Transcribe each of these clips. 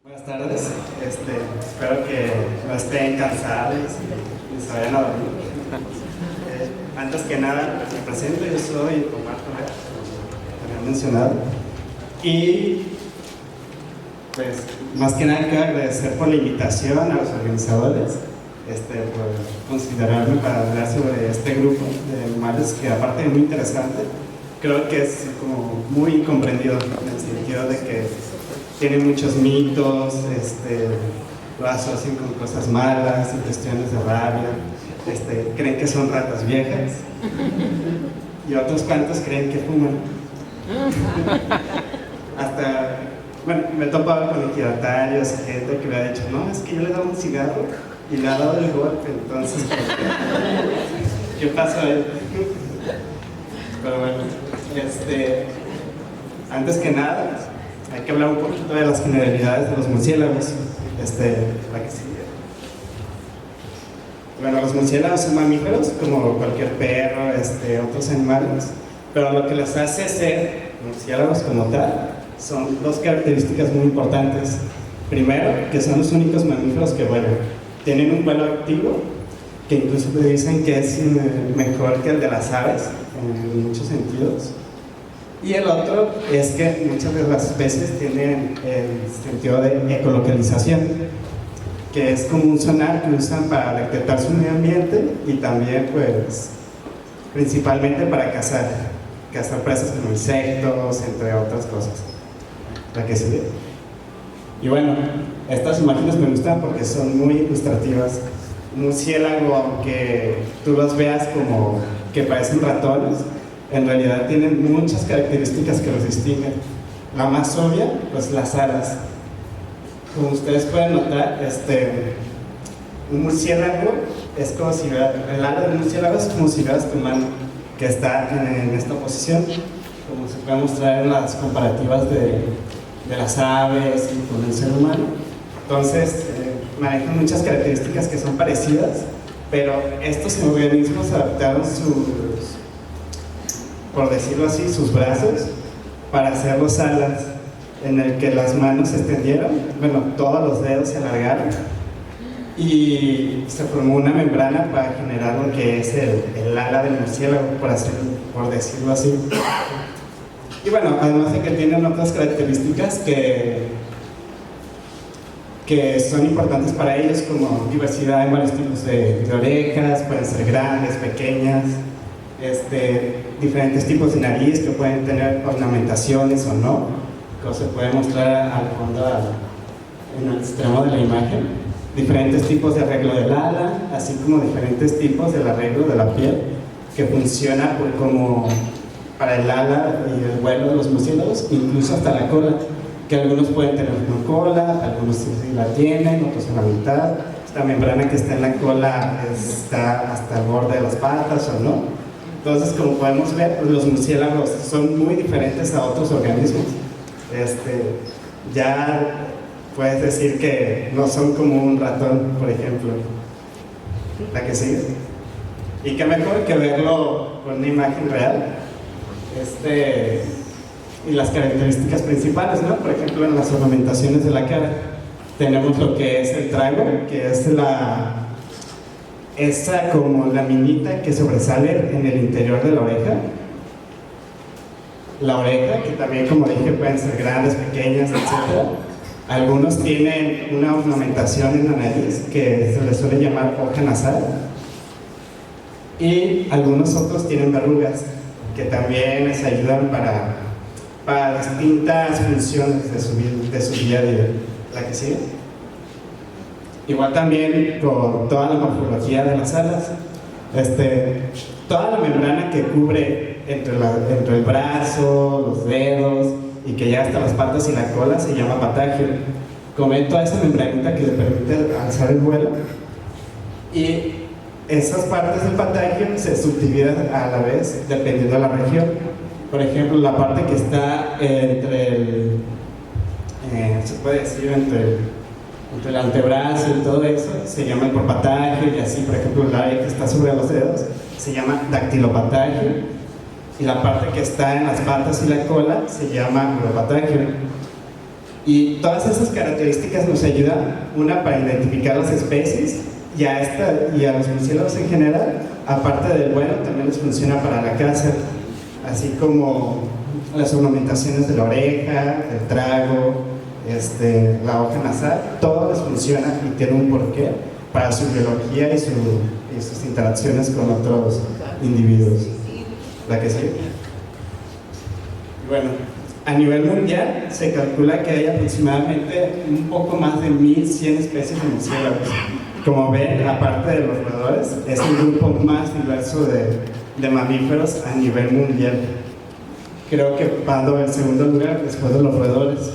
Buenas tardes, espero que no estén cansados y se vayan a dormir. Antes que nada, me presento, yo soy Omar Correa, como había mencionado. Y pues, más que nada quiero agradecer por la invitación a los organizadores, por considerarme para hablar sobre este grupo de animales que, aparte de muy interesante, creo que es como muy incomprendido en el sentido de que tiene muchos mitos, lo asocian con cosas malas, cuestiones de rabia, creen que son ratas viejas y otros cuantos creen que fuman. Hasta, bueno, me he topado con ejidatarios, gente que me ha dicho, no, es que yo le he dado un cigarro y le ha dado el golpe, entonces, ¿qué pasó ahí? Pero bueno, antes que nada, hay que hablar un poquito de las generalidades de los murciélagos. La que sigue. Bueno, los murciélagos son mamíferos, como cualquier perro, otros animales, pero lo que les hace ser murciélagos como tal son dos características muy importantes. Primero, que son los únicos mamíferos que vuelan. Tienen un vuelo activo, que incluso te dicen que es mejor que el de las aves, en muchos sentidos. Y el otro es que muchas de las especies tienen el sentido de ecolocalización, que es como un sonar que usan para detectar su medio ambiente y también, pues, principalmente para cazar presas como insectos, entre otras cosas. ¿La que sigue? Y bueno, estas imágenes me gustan porque son muy ilustrativas. Un murciélago, aunque tú los veas como que parecen ratones, en realidad tienen muchas características que los distinguen. La más obvia, pues las alas. Como ustedes pueden notar, un murciélago es como si el ala del murciélago es como si vieras tu mano que está en esta posición, como se puede mostrar en las comparativas de las aves y con el ser humano. Entonces, manejan muchas características que son parecidas, pero estos organismos adaptaron por decirlo así, sus brazos para hacer los alas, en el que las manos se extendieron, bueno, todos los dedos se alargaron y se formó una membrana para generar lo que es el ala del murciélago, por decirlo así. Y bueno, además de que tienen otras características que son importantes para ellos, como diversidad en varios tipos de orejas, pueden ser grandes, pequeñas, diferentes tipos de nariz que pueden tener ornamentaciones o no, como se puede mostrar al fondo en el extremo de la imagen, diferentes tipos de arreglo del ala, así como diferentes tipos del arreglo de la piel que funciona como para el ala y el vuelo de los murciélagos, incluso hasta la cola, que algunos pueden tener una cola, algunos sí la tienen, otros en la mitad. Esta membrana que está en la cola está hasta el borde de las patas o no. Entonces, como podemos ver, los murciélagos son muy diferentes a otros organismos. Ya puedes decir que no son como un ratón, por ejemplo. ¿La que sigue? Y qué mejor que verlo con una imagen real. Y las características principales, ¿no? Por ejemplo, en las ornamentaciones de la cara tenemos lo que es el trágolo, que es esa como laminita que sobresale en el interior de la oreja. La oreja, que también, como dije, pueden ser grandes, pequeñas, etc. Algunos tienen una ornamentación en la nariz que se les suele llamar hoja nasal, y algunos otros tienen verrugas que también les ayudan para distintas funciones de su día a día. ¿La que sigue? Igual también con toda la morfología de las alas, toda la membrana que cubre entre el brazo, los dedos y que llega hasta las patas y la cola se llama patagio. Como ven, toda esa membranita que le permite alzar el vuelo, y esas partes del patagio se subdividen a la vez dependiendo de la región. Por ejemplo, la parte que está se puede decir entre el antebrazo y todo eso se llama el propatagio, y así, por ejemplo, el área que está sobre los dedos se llama dactilopatagio, y la parte que está en las patas y la cola se llama uropatagio. Y todas esas características nos ayudan, una, para identificar las especies, y a los murciélagos en general, aparte del vuelo, también les funciona para la caza, así como las ornamentaciones de la oreja, el trago, la hoja nasal, todo les funciona y tiene un porqué para su biología y sus interacciones con otros individuos. ¿La que sí? Bueno, a nivel mundial se calcula que hay aproximadamente un poco más de 1100 especies de murciélagos. Como ven, aparte de los roedores, es el grupo más diverso de mamíferos a nivel mundial. Creo que va en segundo lugar después de los roedores.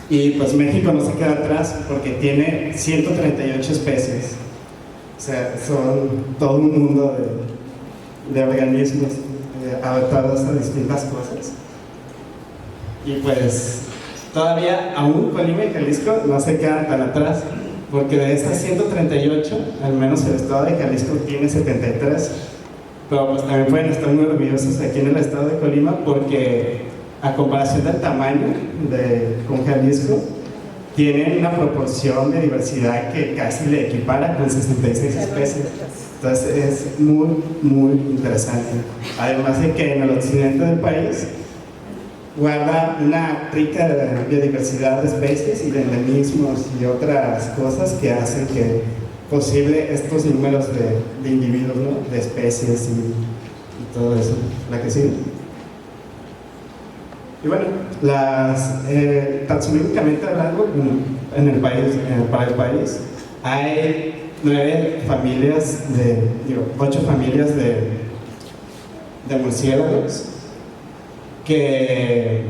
Y pues México no se queda atrás porque tiene 138 especies. O sea, son todo un mundo de organismos adaptados a distintas cosas. Y pues todavía aún Colima y Jalisco no se quedan tan atrás, porque de esas 138, al menos el estado de Jalisco tiene 73. Pero pues también pueden estar muy orgullosos aquí en el estado de Colima, porque a comparación del tamaño con Jalisco, tienen una proporción de diversidad que casi le equipara con 66 especies. Entonces es muy, muy interesante. Además de que en el occidente del país guarda una rica biodiversidad de especies y de endemismos y otras cosas que hacen que posible estos números de individuos, ¿no? De especies y todo eso. ¿La que sigue? Y bueno, taxonómicamente hablando, en el país, para el país, hay 8 familias de murciélagos que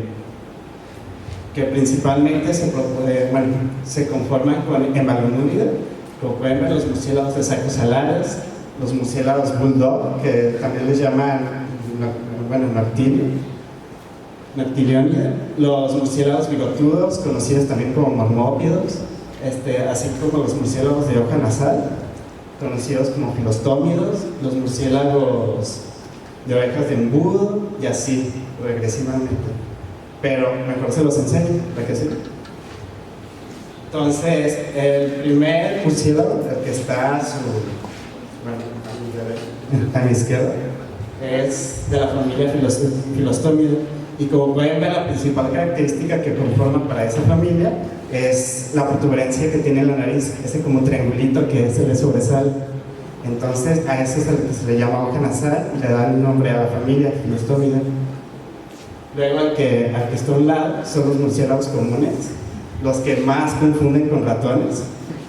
principalmente se conforman en Balonúrida, como pueden ver, los murciélagos de sacos alares, los murciélagos bulldog, que también les llaman Noctilionia, los murciélagos bigotudos, conocidos también como marmópidos, así como los murciélagos de hoja nasal, conocidos como filostómidos, los murciélagos de orejas de embudo, y así regresivamente. Pero mejor se los enseño, ¿para qué sí? Entonces, el primer murciélago, el que está a mi izquierda, es de la familia Filostomida. Y como pueden ver, la principal característica que conforma para esa familia es la protuberancia que tiene en la nariz, ese como triangulito que se le sobresale. Entonces, a eso es el que se le llama hoja nasal y le da el nombre a la familia Filostomida. Luego, al que está a un lado son los murciélagos comunes, los que más confunden con ratones,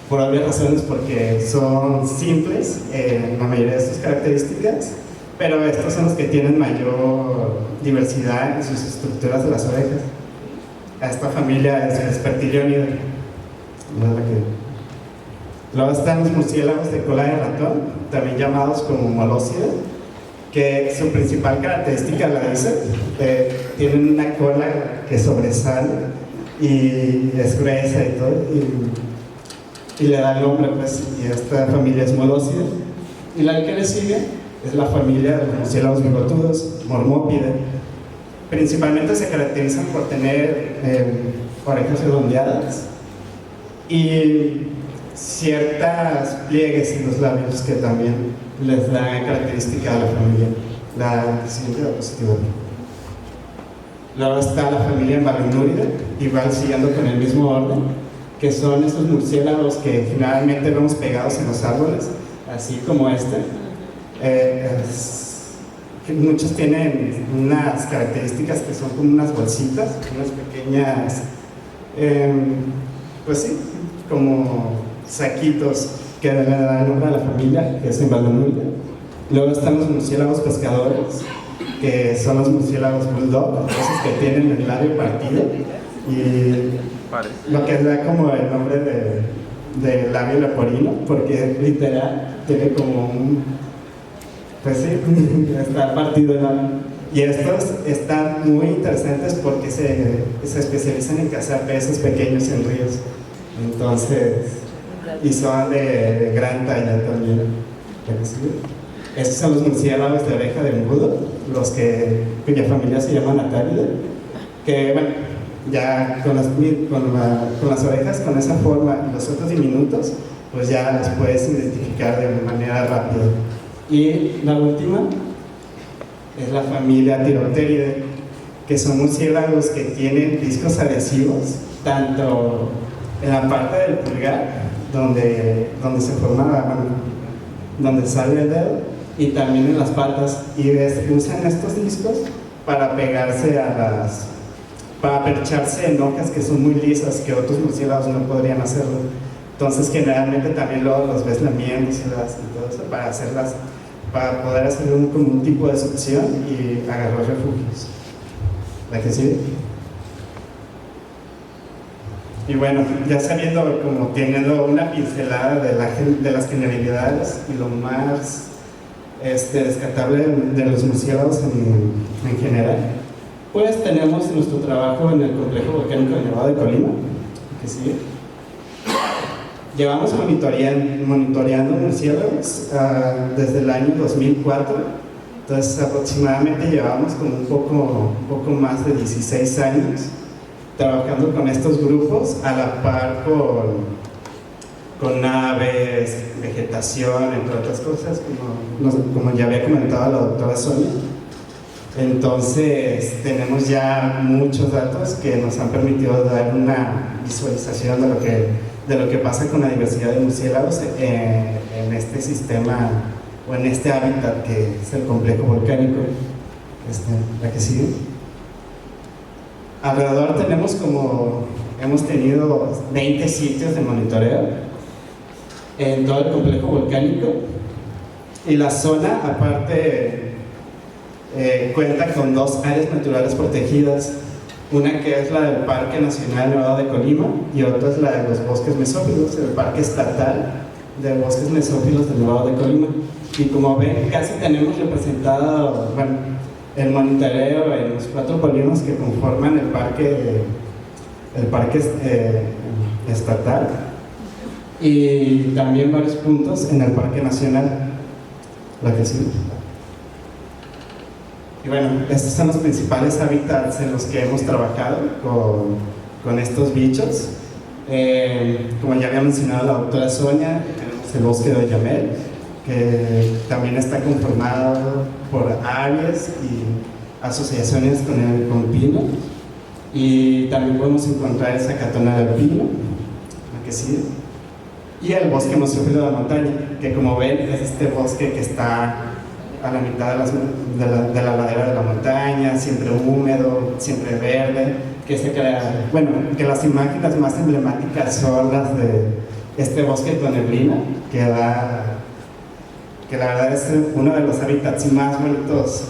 por obvias razones, porque son simples en la mayoría de sus características, pero estos son los que tienen mayor diversidad en sus estructuras de las orejas. Esta familia es Vespertilionidae. Luego están los murciélagos de cola de ratón, también llamados como molócidos, que su principal característica la dice, tienen una cola que sobresale y es gruesa y todo, y le da el nombre, pues, y esta familia es molócida. Y la que le sigue es la familia de los murciélagos bigotudos, Mormópidae. Principalmente se caracterizan por tener orejas redondeadas y ciertas pliegues en los labios que también les dan característica a la familia. La siguiente diapositiva. Luego está la familia Balonúrida, igual siguiendo con el mismo orden, que son esos murciélagos que generalmente vemos pegados en los árboles, así como muchos tienen unas características que son como unas bolsitas, unas pequeñas, pues sí, como saquitos que le dan nombre a la familia, que es en Balonúrida. Luego están los murciélagos pescadores, que son los murciélagos bulldog, esos que tienen el labio partido, y lo que da como el nombre de labio leporino, porque literal tiene como un, pues sí, está partido el labio. Y estos están muy interesantes porque se especializan en cazar peces pequeños en ríos. Entonces, y son de gran talla también. Estos son los murciélagos de oreja de embudo, cuya familia se llama Natálidae, que bueno, ya con las orejas, con esa forma y los ojos diminutos, pues ya los puedes identificar de manera rápida. Y la última es la familia Tiropteridae, que son murciélagos que tienen discos adhesivos, tanto en la parte del pulgar, donde se forma donde sale el dedo, y también en las patas, y usan estos discos para pegarse para percharse en hojas que son muy lisas, que otros murciélagos no podrían hacerlo. Entonces generalmente también luego los ves lamiéndose y todo eso para poder hacer como un tipo de succión y agarrar refugios. ¿La que sigue? Y bueno, ya sabiendo, como teniendo una pincelada de las generalidades y lo más descartable de los murciélagos en general, pues tenemos nuestro trabajo en el complejo volcánico de Nevado de Colima, que sigue. Llevamos monitoreando murciélagos desde el año 2004, entonces aproximadamente llevamos como un poco más de 16 años trabajando con estos grupos a la par con aves, vegetación, entre otras cosas, como ya había comentado la doctora Sonia. Entonces tenemos ya muchos datos que nos han permitido dar una visualización de lo que pasa con la diversidad de murciélagos en este sistema o en este hábitat que es el complejo volcánico. La que sigue. Alrededor hemos tenido 20 sitios de monitoreo en todo el complejo volcánico, y la zona aparte cuenta con 2 áreas naturales protegidas, una que es la del Parque Nacional Nevado de Colima y otra es la de los bosques mesófilos, el Parque Estatal de Bosques Mesófilos del Nevado de Colima. Y como ven, casi tenemos representado el monitoreo en los 4 polígonos que conforman el parque estatal, y también varios puntos en el Parque Nacional. La que sigue. Y bueno, estos son los principales hábitats en los que hemos trabajado con estos bichos. Como ya había mencionado la doctora Sonia, tenemos el bosque de Oyamel, que también está conformado por aves y asociaciones con pino, y también podemos encontrar esa catona del pino, la que sigue. Y el bosque mesófilo de la montaña, que como ven es este bosque que está a la mitad de la ladera de la montaña, siempre húmedo, siempre verde, que las imágenes más emblemáticas son las de este bosque con neblina, que la verdad es uno de los hábitats más bonitos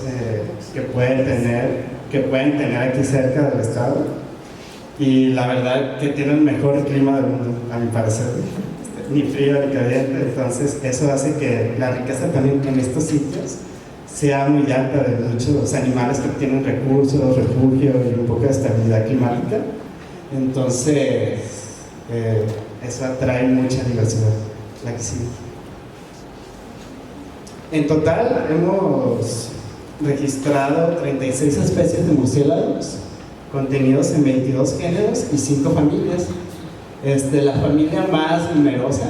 que pueden tener aquí cerca del estado, y la verdad que tiene el mejor clima del mundo, a mi parecer, ni frío ni caliente. Entonces eso hace que la riqueza también en estos sitios sea muy alta, de muchos animales que obtienen recursos, refugio y un poco de estabilidad climática. Entonces eso atrae mucha diversidad. La que sigue. En total hemos registrado 36 especies de murciélagos contenidos en 22 géneros y 5 familias. La familia más numerosa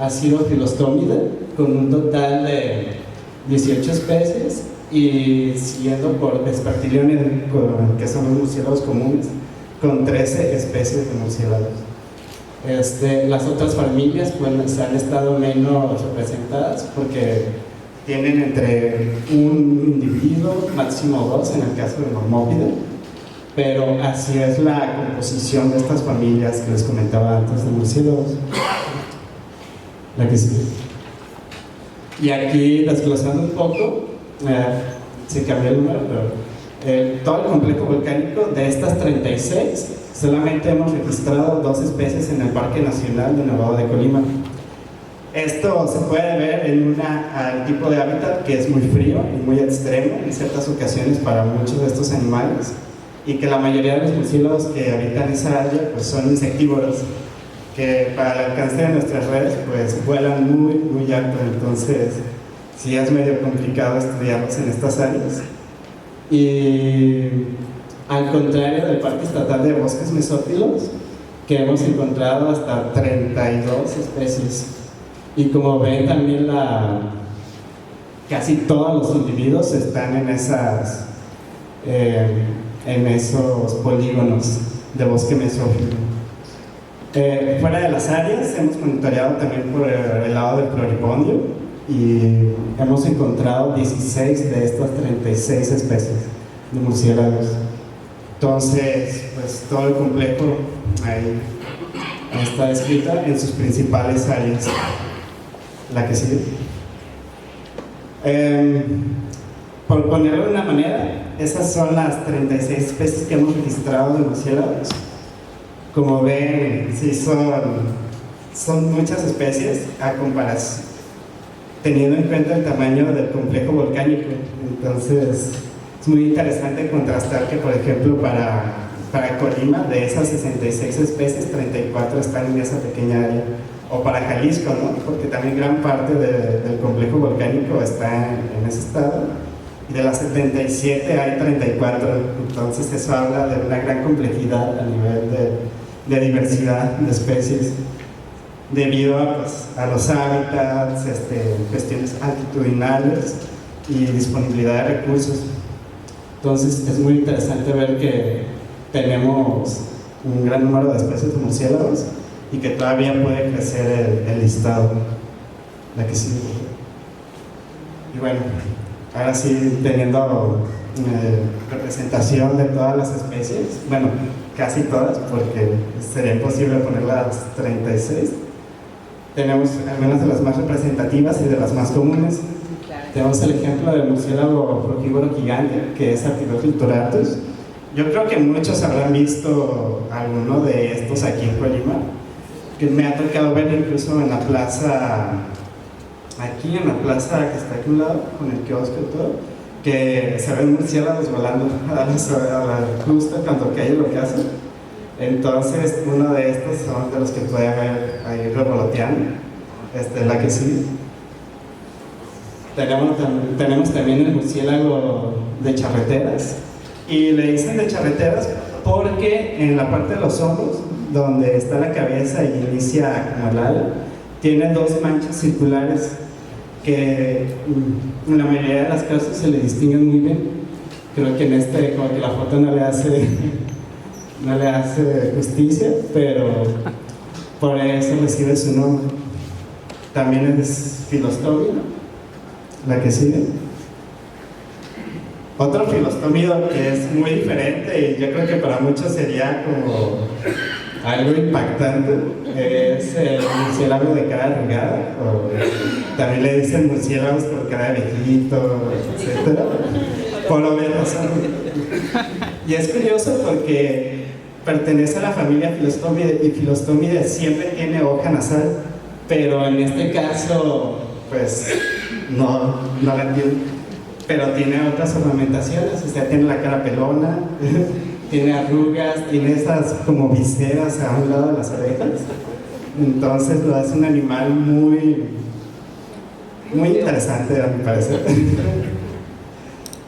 ha sido Philostomida, con un total de 18 especies, y siguiendo por Vespertiliones, que son los murciélagos comunes, con 13 especies de murciélagos. Las otras familias pues han estado menos representadas porque tienen entre un individuo, máximo 2 en el caso de Mormópide, pero así es la composición de estas familias que les comentaba antes de murciélagos. La que sigue. Y aquí, desglosando un poco, se cambió el número, pero todo el complejo volcánico, de estas 36, solamente hemos registrado 2 especies en el Parque Nacional de Nevado de Colima. Esto se puede ver en un tipo de hábitat que es muy frío y muy extremo en ciertas ocasiones para muchos de estos animales, y que la mayoría de los murciélagos que habitan esa área pues son insectívoros, que para el alcance de nuestras redes pues vuelan muy, muy alto. Entonces sí es medio complicado estudiarlos en estas áreas. Y al contrario del Parque Estatal de Bosques Mesófilos, que hemos encontrado hasta 32 especies. Y como ven, también casi todos los individuos están en esos polígonos de bosque mesófilo. Fuera de las áreas, hemos monitoreado también por el lado del floripondio y hemos encontrado 16 de estas 36 especies de murciélagos. Entonces, pues todo el complejo ahí está descrita en sus principales áreas. La que sigue. Por ponerlo de una manera, esas son las 36 especies que hemos registrado de murciélagos. Como ven, sí son muchas especies a comparación, teniendo en cuenta el tamaño del complejo volcánico. Entonces, es muy interesante contrastar que, por ejemplo, para Colima, de esas 66 especies, 34 están en esa pequeña área. O para Jalisco, ¿no? Porque también gran parte del complejo volcánico está en ese estado. Y de las 77 hay 34. Entonces, eso habla de una gran complejidad a nivel de diversidad de especies, debido a los hábitats, cuestiones altitudinales y disponibilidad de recursos. Entonces es muy interesante ver que tenemos un gran número de especies de murciélagos y que todavía puede crecer el listado. La que sigue. Y bueno, ahora sí, teniendo representación de todas las especies, bueno, casi todas, porque sería imposible poner las 36. Tenemos al menos de las más representativas y de las más comunes. Tenemos el ejemplo del murciélago frugívoro gigante, que es Artiodocus filturatus. Yo creo que muchos habrán visto alguno de estos aquí en Colima, que me ha tocado ver incluso en la plaza, aquí en la plaza que está aquí a un lado, con el kiosco y todo, que se ven murciélagos volando justo cuando cae lo que hacen. Entonces, uno de estos son de los que puede ver ahí revoloteando, la que sigue. Tenemos también el murciélago de charreteras, y le dicen de charreteras porque en la parte de los hombros, donde está la cabeza y inicia como el ala, tiene dos manchas circulares que en la mayoría de las casos se le distinguen muy bien. Creo que en como que la foto no le hace justicia, pero por eso recibe su nombre. También es filostomio, la que sigue. Otro filostómido que es muy diferente y yo creo que para muchos sería como algo impactante, es el murciélago de cara arrugada, o también le dicen murciélagos por cara de viejito, etc. Por obvias razones. Y es curioso porque pertenece a la familia Filostomide, y Filostomide siempre tiene hoja nasal, pero en este caso, pues, no la tiene, pero tiene otras ornamentaciones, o sea, tiene la cara pelona, tiene arrugas, tiene esas como viseras a un lado de las orejas. Entonces lo hace un animal muy interesante, a mi parecer.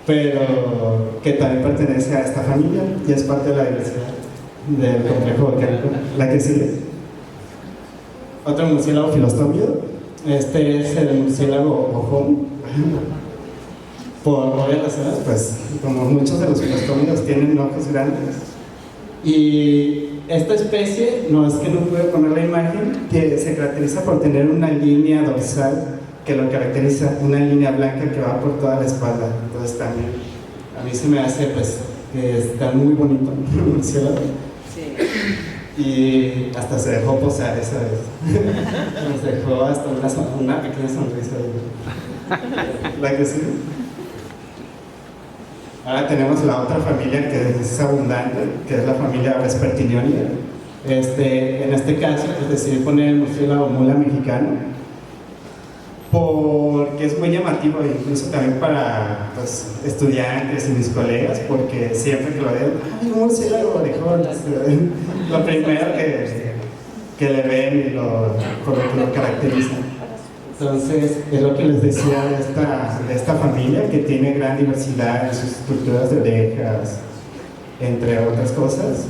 Pero que también pertenece a esta familia y es parte de la diversidad del complejo volcánico. La que sigue. Otro murciélago filostómido. Este es el murciélago ojón. Por obvias razones, pues, como muchos de los filostómidos tienen ojos grandes. Y esta especie, no es que no pude poner la imagen, que se caracteriza por tener una línea dorsal que lo caracteriza, una línea blanca que va por toda la espalda. Entonces también a mí se me hace, pues, que está muy bonito el murciélago. Sí. Y hasta se dejó posar esa vez. Nos dejó hasta una pequeña sonrisa. La que sí. Ahora tenemos la otra familia que es abundante, que es la familia Vespertinionia. En este caso, pues decidí poner el murciélago mula mexicano porque es muy llamativo, incluso también para, pues, estudiantes y mis colegas, porque siempre que lo ven, ¡ay, un murciélago orejón! Lo primero que le ven y por lo que lo caracteriza. Entonces, es lo que les decía de esta familia, que tiene gran diversidad en sus estructuras de orejas, entre otras cosas,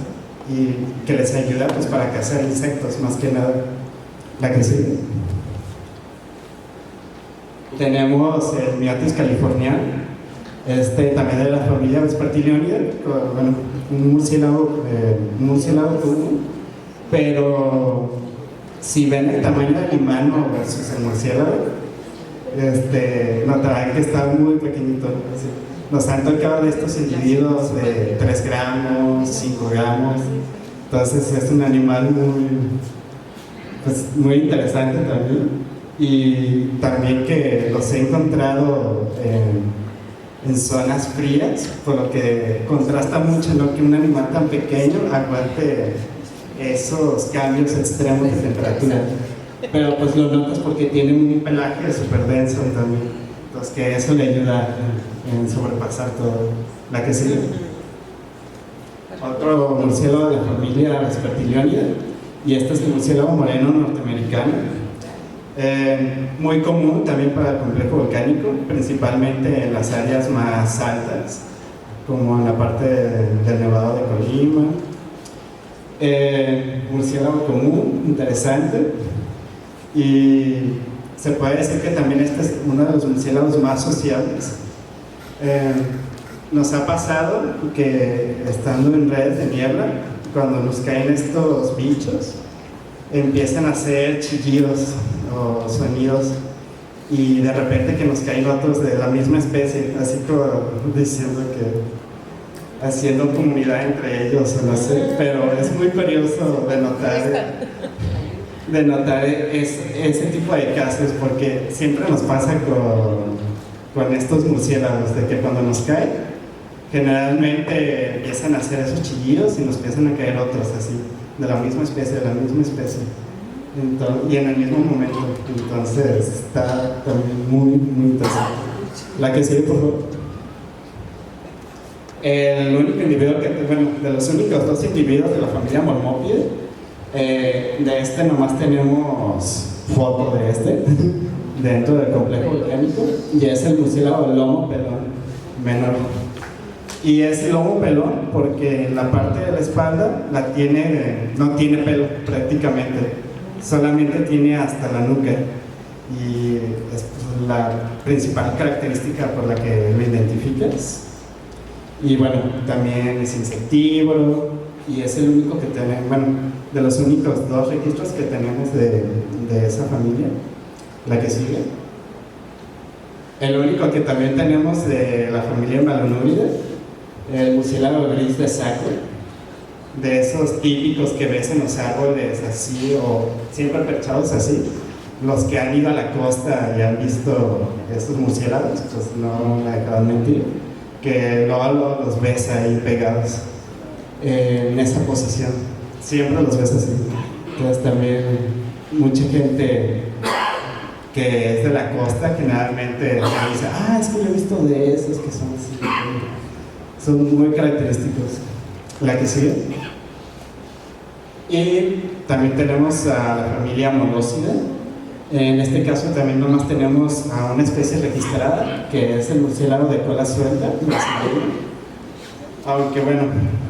y que les ayuda pues para cazar insectos más que nada. La que sigue. Tenemos el Myotis californiano, también de la familia Vespertilionidae, bueno, un murciélago común, pero si ven el tamaño del humano versus el murciélago, notarán que está muy pequeñito. Así. Nos han tocado de estos individuos de 3 gramos, 5 gramos, entonces es un animal muy interesante también. Y también que los he encontrado en zonas frías, por lo que contrasta mucho, ¿no?, que un animal tan pequeño aguante esos cambios extremos de temperatura. Pero pues lo notas porque tiene un pelaje súper denso también, entonces que eso le ayuda en sobrepasar todo. La que sigue. Otro murciélago de la familia Vespertilionidae, y este es el murciélago moreno norteamericano. Muy común también para el complejo volcánico, principalmente en las áreas más altas, como en la parte del Nevado de Colima. Murciélago común, interesante, y se puede decir que también este es uno de los murciélagos más sociables. Nos ha pasado que estando en redes de niebla, cuando nos caen estos bichos, empiezan a hacer chillidos o sonidos, y de repente que nos caen otros de la misma especie, así como diciendo que haciendo comunidad entre ellos, o no sé, pero es muy curioso de notar ese tipo de casos, porque siempre nos pasa con estos murciélagos, de que cuando nos caen, generalmente empiezan a hacer esos chillidos y nos empiezan a caer otros así, de la misma especie. Entonces, y en el mismo momento, entonces está también muy interesante. La que sigue, por favor. El único individuo de los únicos 2 individuos de la familia Mormopidae, de nomás tenemos foto de dentro del complejo volcánico, y es el murciélago lomo pelón menor. Y es lomo pelón porque en la parte de la espalda no tiene pelo prácticamente, solamente tiene hasta la nuca, y es la principal característica por la que lo identificas. Y bueno, también es insectívoro, y es el único que tenemos, de los únicos 2 registros que tenemos de esa familia. La que sigue. El único que también tenemos de la familia Melanoides, el murciélago gris de saco, de esos típicos que ves en los árboles así, o siempre perchados así. Los que han ido a la costa y han visto estos murciélagos, pues no me acaban de mentir, que luego los ves ahí pegados en esa posición, siempre los ves así. Entonces también mucha gente que es de la costa generalmente dice, es que yo he visto de esos que son así, son muy característicos. La que sigue. Y también tenemos a la familia Molosida. En este caso también nomás tenemos a una especie registrada, que es el murciélago de cola suelta brasileño. Aunque bueno,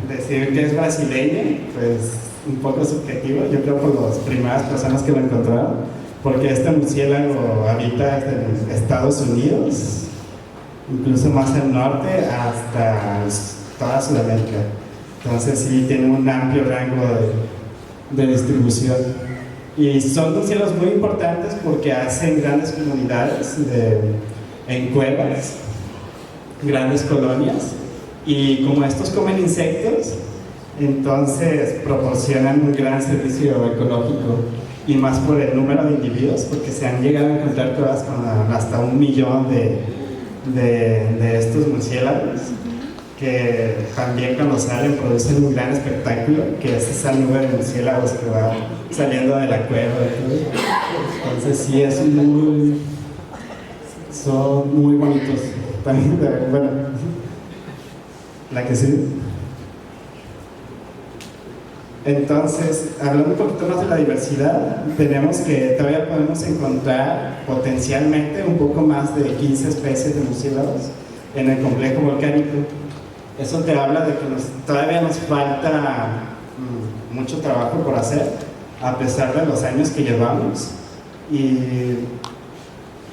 decir que es brasileño, pues un poco subjetivo, yo creo por las primeras personas que lo encontraron, porque este murciélago habita en Estados Unidos, incluso más al norte, hasta toda Sudamérica. Entonces sí tiene un amplio rango de distribución. Y son murciélagos muy importantes porque hacen grandes comunidades en cuevas, grandes colonias, y como estos comen insectos, entonces proporcionan un gran servicio ecológico, y más por el número de individuos, porque se han llegado a encontrar cuevas con hasta 1 millón de estos murciélagos, que también cuando salen producen un gran espectáculo, que es esa nube de murciélagos que va saliendo de la cueva y todo. Entonces sí, son muy bonitos también. Bueno, la que sí. Entonces, hablando un poquito más de la diversidad, tenemos que todavía podemos encontrar potencialmente un poco más de 15 especies de murciélagos en el complejo volcánico. Eso te habla de que todavía nos falta mucho trabajo por hacer, a pesar de los años que llevamos. Y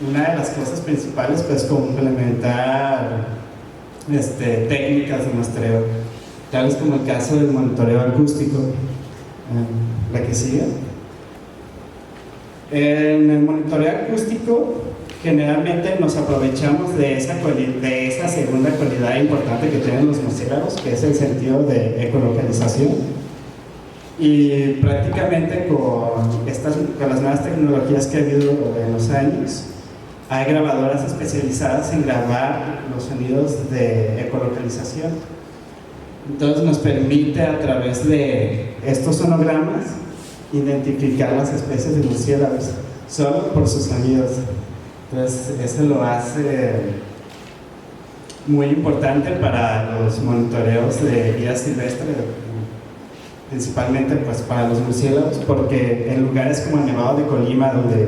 una de las cosas principales, pues, complementar técnicas de muestreo, tales como el caso del monitoreo acústico. La que sigue. En el monitoreo acústico, generalmente nos aprovechamos de esa segunda cualidad importante que tienen los murciélagos, que es el sentido de ecolocalización. Y prácticamente con las nuevas tecnologías que ha habido en los años, hay grabadoras especializadas en grabar los sonidos de ecolocalización. Entonces nos permite, a través de estos sonogramas, identificar las especies de murciélagos solo por sus sonidos. Entonces eso lo hace muy importante para los monitoreos de vida silvestre, principalmente pues para los murciélagos, porque en lugares como el Nevado de Colima, donde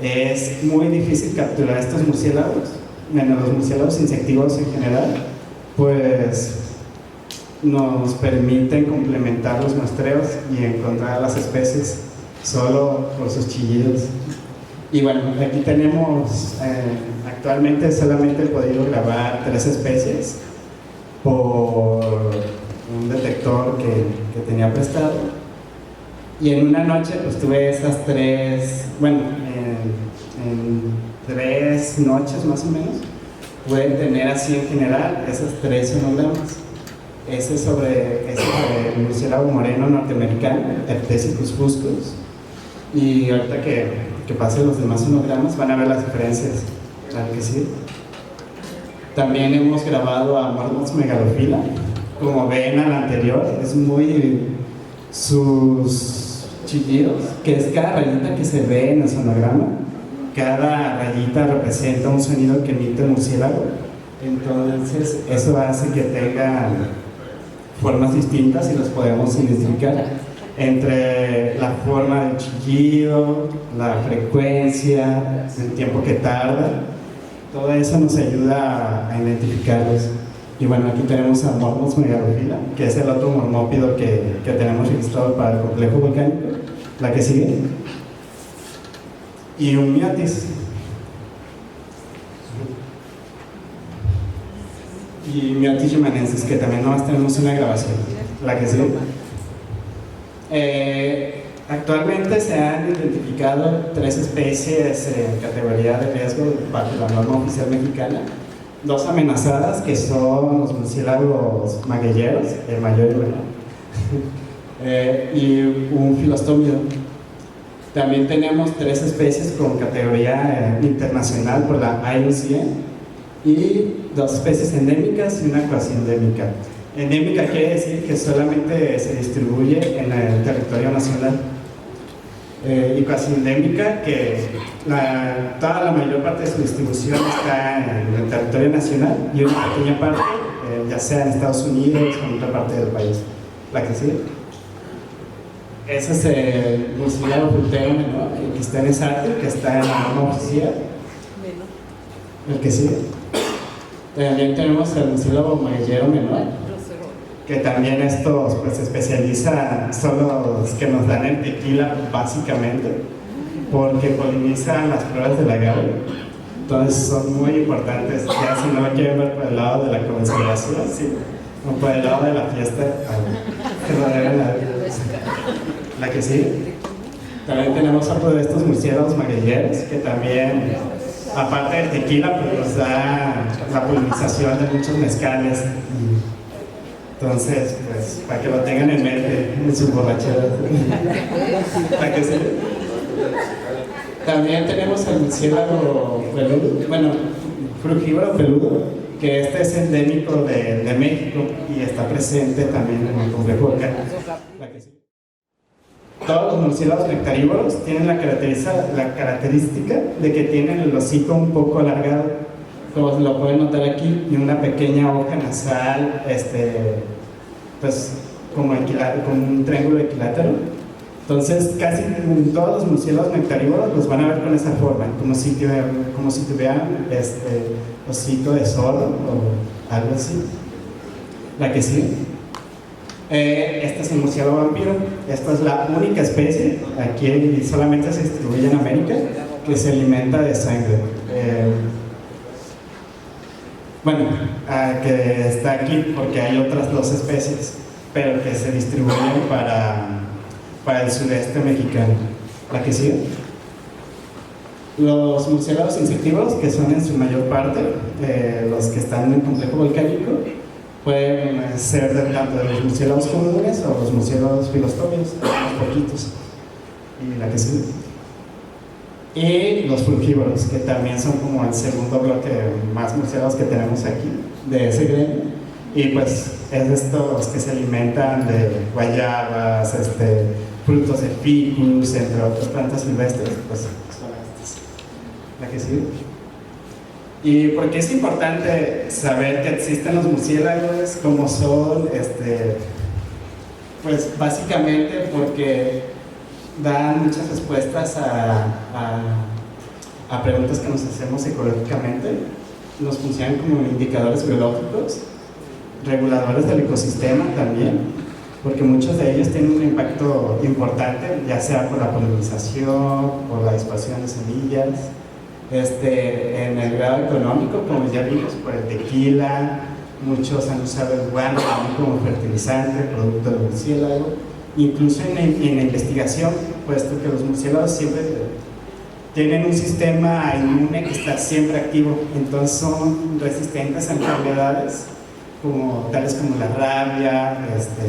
es muy difícil capturar estos murciélagos, menos los murciélagos insectívores en general, pues nos permiten complementar los muestreos y encontrar las especies solo por sus chillidos. Y bueno, aquí tenemos, actualmente solamente he podido grabar 3 especies por un detector que tenía prestado, y en una noche pues tuve esas 3, bueno, en 3 noches más o menos pueden tener así en general esas 3 sonogramas. Ese sobre el murciélago moreno norteamericano, Ptericus fuscus, y ahorita que pasen los demás sonogramas van a ver las diferencias. Claro que sí. También hemos grabado a Mormos megalophila. Como ven al anterior, es muy sus chillidos, que es cada rayita que se ve en el sonograma. Cada rayita representa un sonido que emite el murciélago. Entonces eso hace que tengan formas distintas y los podemos identificar entre la forma del chillido, la frecuencia, el tiempo que tarda. Todo eso nos ayuda a identificarlos. Y bueno, aquí tenemos a Mormos megalophila, que es el otro mormópido que tenemos registrado para el complejo volcánico. La que sigue. Y un Myotis. Y Myotis yumanensis, que también nomás tenemos una grabación. La que sigue. Actualmente se han identificado 3 especies en categoría de riesgo bajo la norma oficial mexicana. 2 amenazadas, que son los murciélagos maguilleros, el mayor y el menor, y un filostómido. También tenemos 3 especies con categoría internacional por la IUCN y 2 especies endémicas y una cuasi endémica. Endémica quiere decir que solamente se distribuye en el territorio nacional, y cuasi endémica que toda la mayor parte de su distribución está en el territorio nacional y una pequeña parte ya sea en Estados Unidos o en otra parte del país. La que sigue. Ese es el murciélago frutero menor, el Quistenes arte, que está en la norma oficial. El que sigue. También tenemos el murciélago maguillero menor, que también estos pues se especializan, son los que nos dan el tequila básicamente, porque polinizan las flores del agave. Entonces son muy importantes. Ya si no quieren ver por el lado de la conservación, sí, o por el lado de la fiesta, que lo deben la que sigue. También tenemos otro de estos murciélagos maguilleros, que también, aparte del tequila, pues nos da la polinización de muchos mezcales. Entonces, pues, para que lo tengan en mente en sus borracheras. ¿Para que sigue? También tenemos el murciélago peludo, bueno, frugívoro peludo, que este es endémico de México y está presente también en el complejo volcánico. Todos los murciélagos nectarívoros tienen la característica de que tienen el hocico un poco alargado, como lo pueden notar aquí, y una pequeña hoja nasal, pues como un triángulo equilátero. Entonces, casi todos los murciélagos nectarívoros los van a ver con esa forma, como si tuvieran hocico de zorro o algo así. La que sí. Este es el murciélago vampiro. Esta es la única especie, aquí solamente se distribuye en América, que se alimenta de sangre. Que está aquí porque hay otras dos especies, pero que se distribuyen para el sureste mexicano. La que sigue. Los murciélagos insectívoros, que son en su mayor parte los que están en el complejo volcánico, pueden ser tanto de los murciélagos comunes o los murciélagos filostomios, unos poquitos. Y la que sigue. Y los frugívoros, que también son como el segundo bloque más murciélagos que tenemos aquí, de ese gremio. Y pues es estos que se alimentan de guayabas, frutos de ficus, entre otras plantas silvestres, pues son estas. La que sigue. ¿Y por qué es importante saber que existen los murciélagos? ¿Cómo son? Pues básicamente porque dan muchas respuestas a preguntas que nos hacemos ecológicamente. Nos funcionan como indicadores biológicos, reguladores del ecosistema también, porque muchos de ellos tienen un impacto importante, ya sea por la polinización, por la dispersión de semillas, en el grado económico, como ya vimos, por el tequila. Muchos han usado el guano también como fertilizante, producto del murciélago. Incluso en la investigación, puesto que los murciélagos siempre tienen un sistema inmune que está siempre activo, entonces son resistentes a enfermedades tales como la rabia,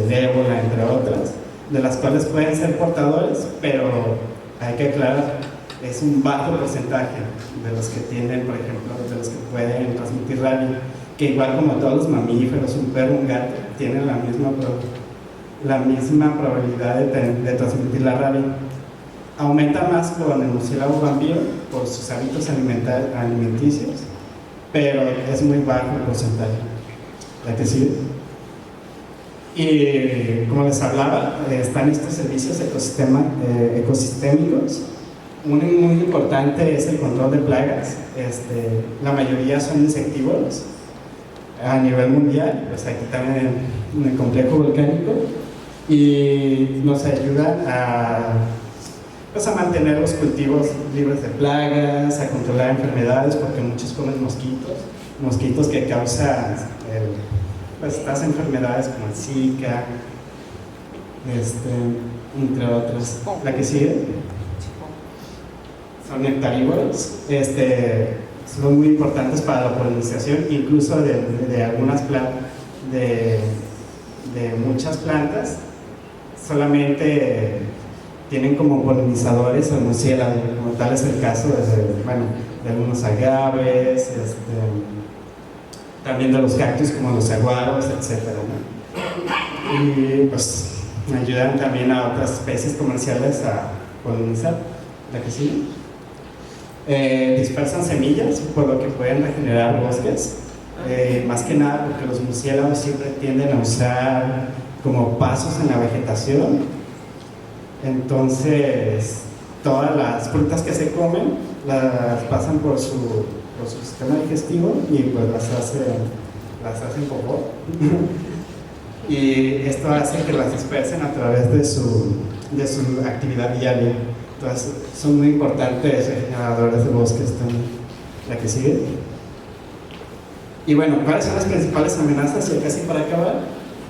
el ébola, entre otras, de las cuales pueden ser portadores, pero hay que aclarar, es un bajo porcentaje de los que tienen, por ejemplo, de los que pueden transmitir rabia, que igual como todos los mamíferos, un perro, un gato, tienen la misma probabilidad de transmitir la rabia. Aumenta más con el murciélago vampiro por sus hábitos alimenticios, pero es muy bajo el porcentaje. ¿La que sigue? Y como les hablaba, están estos servicios ecosistémicos. Uno muy importante es el control de plagas. La mayoría son insectívoros a nivel mundial, pues aquí también en el complejo volcánico, y nos ayuda a mantener los cultivos libres de plagas, a controlar enfermedades, porque muchos comen mosquitos que causan estas enfermedades como el Zika, entre otras. La que sigue. Son nectarívoros, son muy importantes para la polinización, incluso de algunas plantas, de muchas plantas, solamente tienen como polinizadores el murciélago, como tal es el caso de algunos agaves, también de los cactus como los saguaros, etc., ¿no? Y pues ayudan también a otras especies comerciales a polinizar. La que sigue. Dispersan semillas, por lo que pueden regenerar bosques, más que nada porque los murciélagos siempre tienden a usar como pasos en la vegetación. Entonces todas las frutas que se comen las pasan por su sistema digestivo y pues las hacen popó. Y esto hace que las dispersen a través de su actividad diaria. Entonces son muy importantes regeneradores de bosques también. La que sigue. Y bueno, ¿cuáles son las principales amenazas? Y casi para acabar,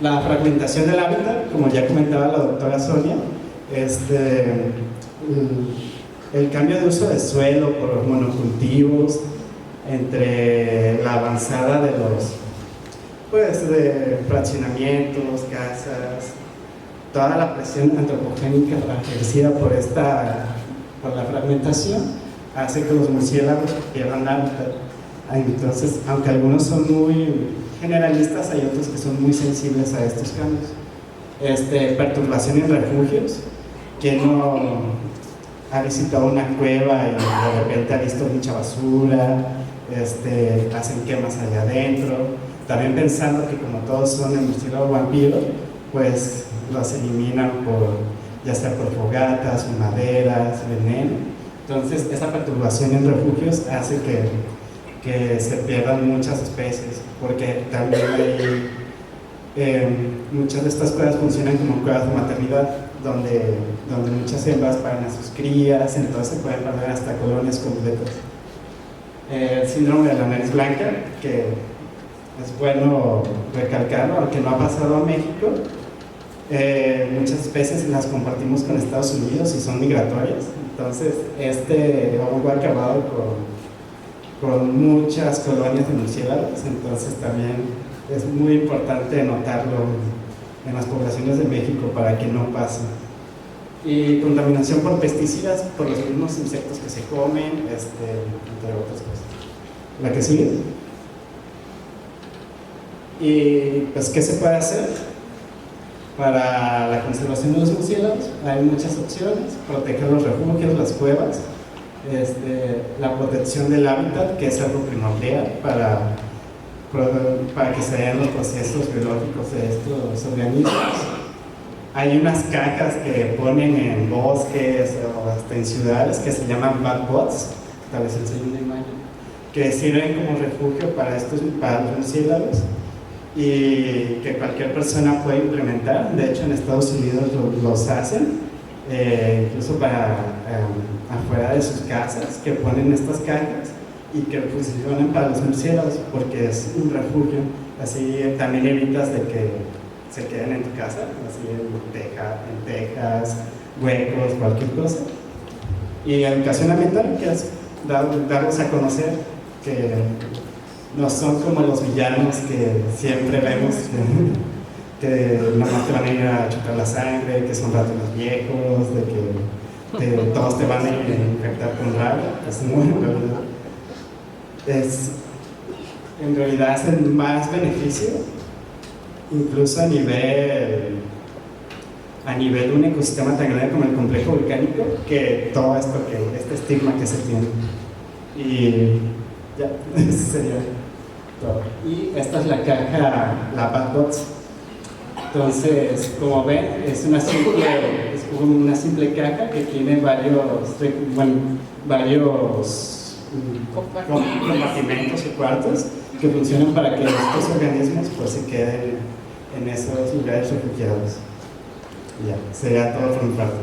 la fragmentación del hábitat, como ya comentaba la doctora Sonia, el cambio de uso de suelo por los monocultivos, entre la avanzada de fraccionamientos, casas, toda la presión antropogénica ejercida por la fragmentación hace que los murciélagos pierdan hábitat. Entonces, aunque algunos son muy generalistas, hay otros que son muy sensibles a estos cambios. Perturbación en refugios. ¿Quién no ha visitado una cueva y de repente ha visto mucha basura? Hacen quemas allá adentro. También pensando que como todos son el murciélago vampiro, pues los eliminan ya sea por fogatas, maderas, veneno. Entonces esa perturbación en refugios hace que se pierdan muchas especies, porque también Muchas de estas cuevas funcionan como cuevas de maternidad, donde muchas hembras paran a sus crías, entonces se pueden perder hasta colonias completas. El síndrome de la nariz blanca, que es bueno recalcarlo, aunque no ha pasado a México. Muchas especies las compartimos con Estados Unidos y son migratorias, entonces este hongo ha acabado con muchas colonias de murciélagos, entonces también es muy importante notarlo en las poblaciones de México para que no pase. Y contaminación por pesticidas, por los mismos insectos que se comen, entre otras cosas. ¿La que sigue? Y pues, ¿qué se puede hacer para la conservación de los murciélagos? Hay muchas opciones: proteger los refugios, las cuevas, la protección del hábitat, que es algo primordial para que se vean los procesos biológicos de estos organismos. Hay unas cajas que ponen en bosques o hasta en ciudades que se llaman bad bots, tal vez enseñe una imagen, que sirven como refugio para los murciélagos y que cualquier persona puede implementar. De hecho, en Estados Unidos los hacen, incluso para afuera de sus casas, que ponen estas cajas y que funcionan para los murciélagos porque es un refugio. Así también evitas de que se queden en tu casa, así en tejas, huecos, cualquier cosa. Y educación ambiental, que es darlos a conocer que no son como los villanos que siempre vemos, que nomás te van a ir a chupar la sangre, que son ratones viejos, de que todos te van a infectar con rabia. Pues no, en realidad hacen más beneficio, incluso a nivel de un ecosistema tan grande como el complejo volcánico, que todo esto, este estigma que se tiene. Y ya, eso sería todo. Y esta es la caja, la Bad Bots. Entonces, como ven, es una simple caja que tiene varios compartimentos o cuartos que funcionan para que estos organismos pues se queden en esos lugares refugiados. Ya, sería todo por mi parte.